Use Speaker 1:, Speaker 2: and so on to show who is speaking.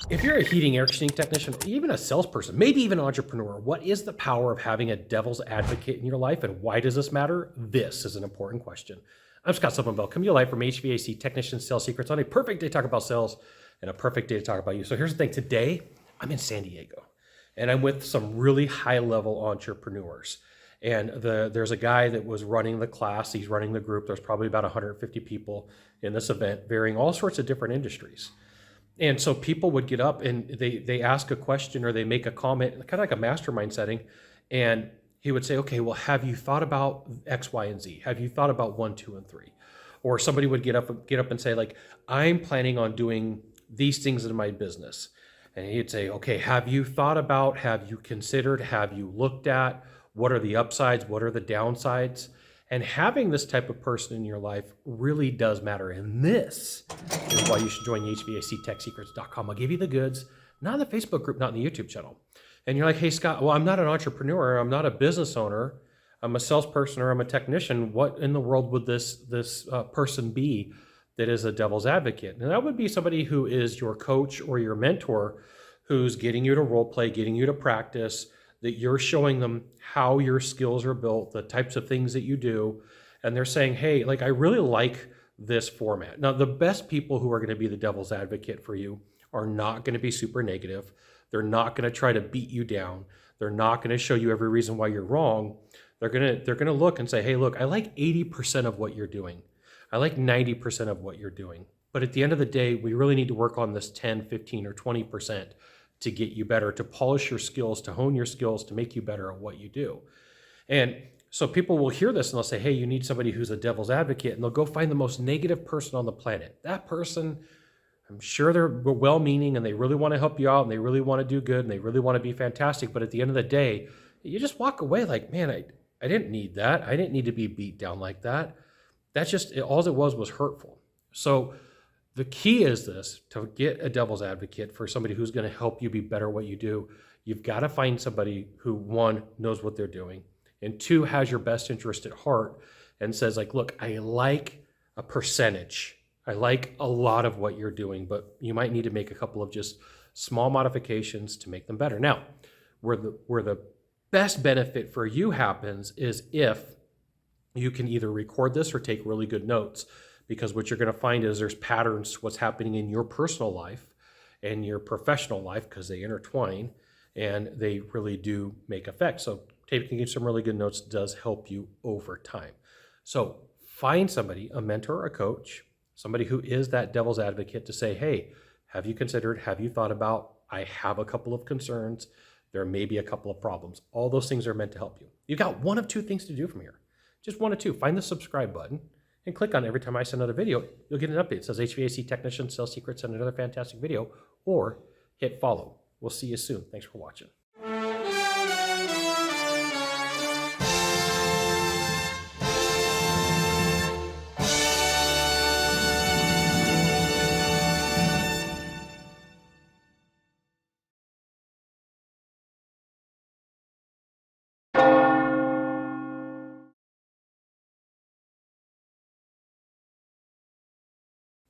Speaker 1: If you're a heating, air conditioning technician, even a salesperson, maybe even an entrepreneur, what is the power of having a devil's advocate in your life, and why does this matter? This is an important question. I'm Scott Silverman, come to your life from HVAC Technician Sales Secrets on a perfect day to talk about sales and a perfect day to talk about you. So here's the thing. Today, I'm in San Diego, and I'm with some really high-level entrepreneurs. And there's a guy that was running the class. He's running the group. There's probably about 150 people in this event, varying all sorts of different industries. And so people would get up and they ask a question or they make a comment, kind of like a mastermind setting. And he would say, okay, well, have you thought about X, Y, and Z? Have you thought about 1, 2, and 3? Or somebody would get up and say, like, I'm planning on doing these things in my business. And he'd say, okay, have you thought about, have you considered, have you looked at, what are the upsides, what are the downsides? And having this type of person in your life really does matter. And this is why you should join HVACTechSecrets.com. I'll give you the goods, not in the Facebook group, not in the YouTube channel. And you're like, hey, Scott, well, I'm not an entrepreneur. I'm not a business owner. I'm a salesperson or I'm a technician. What in the world would this person be that is a devil's advocate? And that would be somebody who is your coach or your mentor who's getting you to role play, getting you to practice, that you're showing them how your skills are built, the types of things that you do. And they're saying, hey, like, I really like this format. Now, the best people who are going to be the devil's advocate for you are not going to be super negative. They're not going to try to beat you down. They're not going to show you every reason why you're wrong. They're going to look and say, hey, look, I like 80% of what you're doing. I like 90% of what you're doing. But at the end of the day, we really need to work on this 10, 15, or 20% to get you better, to polish your skills, to hone your skills, to make you better at what you do. And so people will hear this and they'll say, hey, you need somebody who's a devil's advocate, and they'll go find the most negative person on the planet. That person, I'm sure they're well-meaning and they really want to help you out and they really want to do good and they really want to be fantastic. But at the end of the day, you just walk away like, man, I didn't need that. I didn't need to be beat down like that. That's just, all it was hurtful. So the key is this: to get a devil's advocate, for somebody who's going to help you be better at what you do, you've got to find somebody who, one, knows what they're doing, and two, has your best interest at heart and says, like, look, I like a percentage. I like a lot of what you're doing, but you might need to make a couple of just small modifications to make them better. Now, where the best benefit for you happens is if you can either record this or take really good notes. Because what you're going to find is there's patterns, what's happening in your personal life and your professional life, because they intertwine and they really do make effect. So taking some really good notes does help you over time. So find somebody, a mentor, a coach, somebody who is that devil's advocate, to say, hey, have you considered, have you thought about, I have a couple of concerns, there may be a couple of problems. All those things are meant to help you. You've got one of two things to do from here. Just one of two. Find the subscribe button and click on it. Every time I send another video, you'll get an update. It says HVAC Technician Sales Secrets and another fantastic video, or hit follow. We'll see you soon. Thanks for watching.